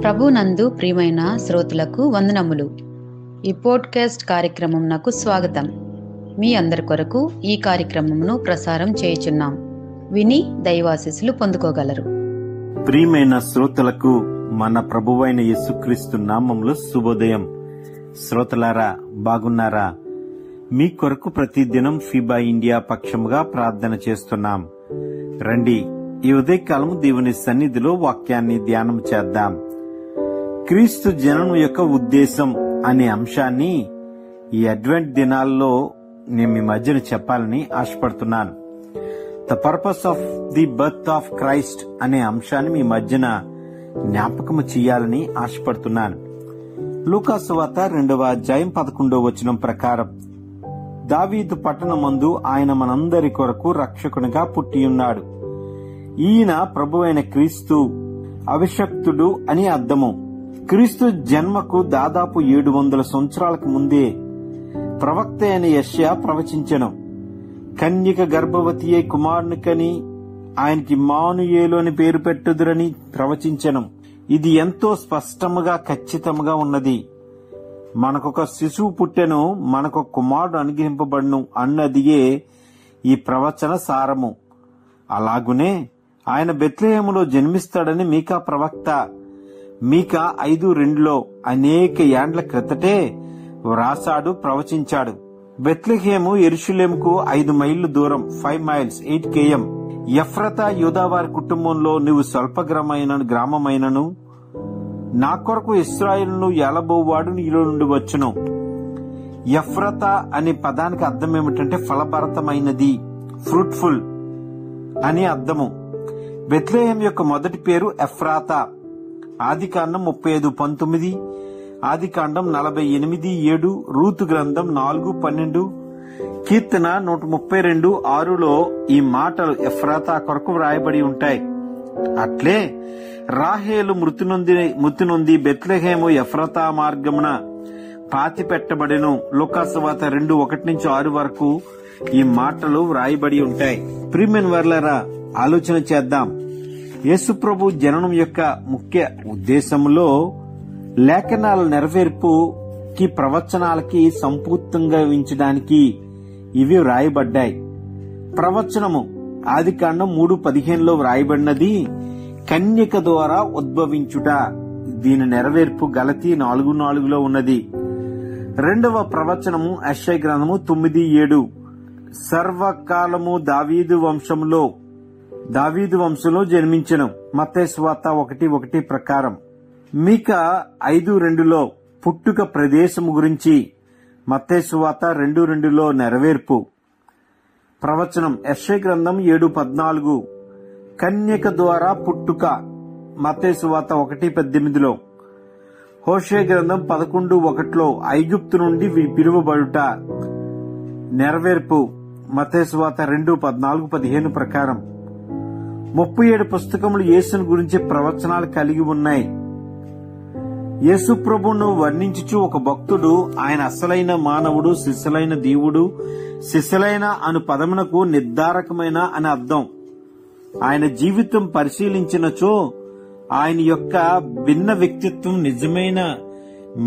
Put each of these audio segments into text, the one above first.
ప్రభునందు ప్రియమైన శ్రోతలకు వందనములు. ఈ పోడ్కాస్ట్ కార్యక్రమంనకు స్వాగతం. మీ అందరి కొరకు ఈ కార్యక్రమమును ప్రసారం చేయుచున్నాం. విని దైవాశీస్సులు పొందుకోగలరు. ప్రియమైన శ్రోతలకు మన ప్రభువైన యేసుక్రీస్తు నామములో శుభోదయం. శ్రోతలారా, బాగున్నారా? మీ కొరకు ప్రతిదినం ఫీబా ఇండియా పక్షముగా ప్రార్థన చేస్తున్నాం. రండి, ఈ ఉదయకాలము దేవుని సన్నిధిలో వాక్యాన్ని ధ్యానం చేద్దాం. క్రీస్తు జననం యొక్క ఉద్దేశం అనే అంశాన్ని ఈ అడ్వెంట్ దినాల్లో నేను మీ మధ్యన చెప్పాలని ఆశపడుతున్నాను. The purpose of the birth of Christ అనే అంశాన్ని మీ మధ్యన జ్ఞాపకము చేయాలని ఆశపడుతున్నాను. లూకా సువార్త 2వ అధ్యాయం 11వ వచనం ప్రకారం, దావీదు పట్టణమందు ఆయన మనందరి కొరకు రక్షకునిగా పుట్టియున్నాడు. ఈయన ప్రభువైన క్రీస్తు, అభిషక్తుడు అని అర్థము. క్రీస్తు జన్మకు దాదాపు 700 సంవత్సరాలకు ముందే ప్రవక్త అయిన యెషయా ప్రవచించెను. కన్యక గర్భవతి అయి కుమారుని కని ఆయనకి ఇమ్మానుయేలు అని పేరు పెట్టుదురని ప్రవచించెను. ఇది ఎంతో స్పష్టముగా ఖచ్చితంగా ఉన్నది. మనకొక శిశువు పుట్టెను, మనకొక కుమారుడు అనుగ్రహింపబడును అన్నదియే ఈ ప్రవచన సారము. అలాగునే ఆయన బెత్లెహేములో జన్మిస్తాడని మీకా ప్రవక్త మీకా 5:2 అనేక ఏండ్ల క్రితటే వ్రాసాడు, ప్రవచించాడు. బెత్లెహేము యెరూషలేముకు 5 మైళ్లు దూరం, 5 miles 8 km. ఎఫ్రతా యూదావారి కుటుంబంలో నువ్వు గ్రామమైనను నా కొరకు ఇశ్రాయేలును ఏలబోవాడు నీలో నుండి వచ్చును. ఎఫ్రతా అనే పదానికి అర్థం ఏమిటంటే ఫలభరితమైనది, ఫ్రూట్ఫుల్ అని అర్థము. బెత్లెహేం యొక్క మొదటి పేరు ఎఫ్రాతా. ఆదికాండం 35:19, ఆదికాండం 48:7, రూతు గ్రంథం 4:12, కీర్తన 132:6లో ఈ మాటలు ఎఫ్రాతా కొరకు వ్రాయబడి ఉంటాయి. అట్లే రాహేలు మృతి నొంది బెత్లెహేము ఎఫ్రాతా మార్గమున పాతి పెట్టబడెను. లూకా సువార్త 2:1-6 వరకు ఈ మాటలు వ్రాయబడి ఉంటాయి. ప్రియమైన వారలారా, ఆలోచన చేద్దాం. యేసుప్రభు జననం యొక్క ముఖ్య ఉద్దేశంలో లేఖనాల నెరవేర్పుకి, ప్రవచనాలకి సంపూర్తంగా ఉంచడానికి ఇవి వ్రాయబడ్డాయి. ప్రవచనము ఆదికాండం 3:15లో వ్రాయబడినది కన్యక ద్వారా ఉద్భవించుట. దీని నెరవేర్పు గలతీ 4:4లో ఉన్నది. రెండవ ప్రవచనము యెషయా గ్రంథము 9:7, సర్వకాలము దావీదు వంశంలో జన్మించెను. మత్తయి సువార్త 1:1 ప్రకారం. మీకా 5:2లో పుట్టుక ప్రదేశము గురించి, మత్తయి సువార్త 2:2లో నెరవేర్పు. ప్రవచనం యెషయా గ్రంథం 7:14, కన్యక ద్వారా పుట్టుక, మత్తయి సువార్త 1:18లో. హోషే గ్రంథం 11:1లో ఐగుప్తు నుండి పిలువబడుట, నెరవేర్పు, మత్తయి సువార్త 2:14-15 ప్రకారం. 37 పుస్తకములు యేసుని గురించి ప్రవచనాలు కలిగి ఉన్నాయి. యేసు ప్రభువును వర్ణించుచు ఒక భక్తుడు ఆయన అసలైన మానవుడు, సిసలైన దేవుడు, సిసలైన అను పదమునకు నిర్ధారకమైన అని అర్థం. ఆయన జీవితం పరిశీలించినచో ఆయన యొక్క భిన్న వ్యక్తిత్వం నిజమైన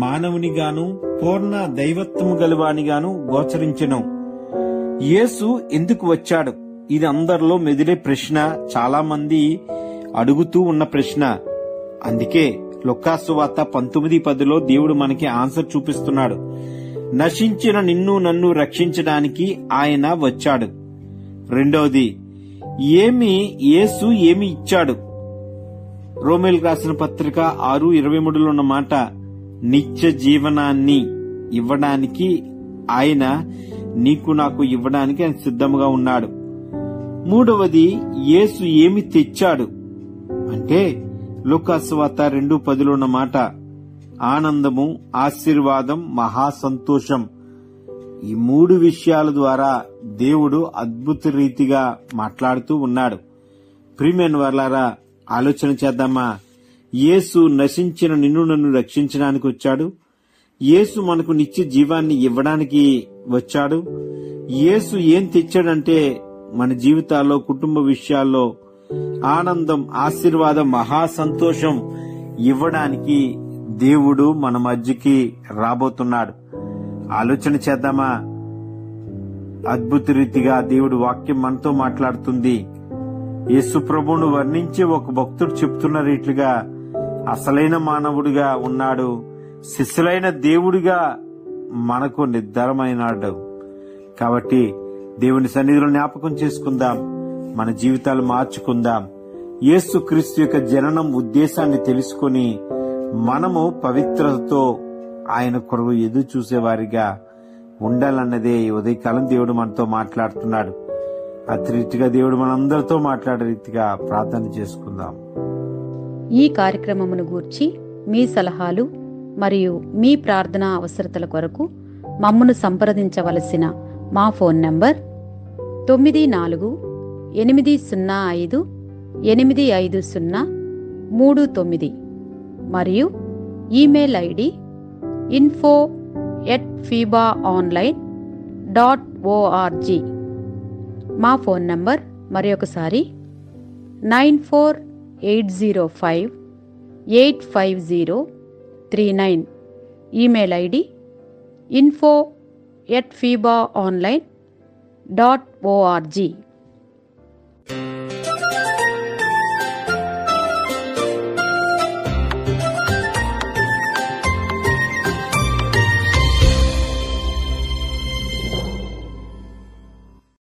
మానవునిగాను పూర్ణ దైవత్వము గలవానిగాను గోచరించెను. యేసు ఎందుకు వచ్చాడు? ఇది అందరిలో మెదిలే ప్రశ్న, చాలా మంది అడుగుతూ ఉన్న ప్రశ్న. అందుకే లూకా సువార్త 19:10లో దేవుడు మనకి ఆన్సర్ చూపిస్తున్నాడు. నశించిన నిన్ను నన్ను రక్షించడానికి ఆయన వచ్చాడు. రెండవది, యేసు ఏమి ఇచ్చాడు? రోమేలు రాసిన పత్రిక 6:23లో ఉన్న మాట, నిత్య జీవనాన్ని ఇవ్వడానికి ఆయన నీకు నాకు ఇవ్వడానికి ఆయన సిద్ధంగా ఉన్నాడు. మూడవది, యేసు ఏమి తెచ్చాడు అంటే లూకా సువార్త 2:10లో ఉన్న మాట, ఆనందము, ఆశీర్వాదం, మహాసంతోషం. ఈ 3 విషయాల ద్వారా దేవుడు అద్భుత రీతిగా మాట్లాడుతూ ఉన్నాడు. ప్రియమైన వారలారా, ఆలోచన చేద్దామా? యేసు నశించిన నిన్ను నన్ను రక్షించడానికి వచ్చాడు. యేసు మనకు నిత్య జీవాన్ని ఇవ్వడానికి వచ్చాడు. యేసు ఏం తెచ్చాడంటే మన జీవితాల్లో, కుటుంబ విషయాల్లో ఆనందం, ఆశీర్వాదం, మహా సంతోషం ఇవ్వడానికి దేవుడు మన మధ్యకి రాబోతున్నాడు. ఆలోచన చేద్దామా? అద్భుత రీతిగా దేవుడు వాక్యం మనతో మాట్లాడుతుంది. యేసు ప్రభువును వర్ణించే ఒక భక్తుడు చెప్తున్న రీట్లుగా అసలైన మానవుడిగా ఉన్నాడు, శిశులైన దేవుడిగా మనకు నిర్ధారమైనాడు. కాబట్టి దేవుని సన్నిధిలో జ్ఞాపకం చేసుకుందాం, మన జీవితాలు మార్చుకుందాం. యేసు క్రీస్తు యొక్క జననం ఉద్దేశాన్ని తెలుసుకొని మనము పవిత్రతతో ఆయన కొరకు ఎదురు చూసేవారిగా ఉండాలన్నదే ఈ ఉదయకాలం దేవుడు మనతో మాట్లాడుతున్నాడు. అతి రీతిగా దేవుడు మనందరితో మాట్లాడే రీతిగా ప్రార్థన చేసుకుందాం. ఈ కార్యక్రమమును గూర్చి మీ సలహాలు మరియు మీ ప్రార్థనా అవసరతల కొరకు మమ్మను సంప్రదించవలసిన మా ఫోన్ నంబర్ 9485585039 మరియు ఈమెయిల్ ఐడి info@fibaonline.org. మా ఫోన్ నంబర్ మరొకసారి 9480585039. Email ID info@fibaonline.org.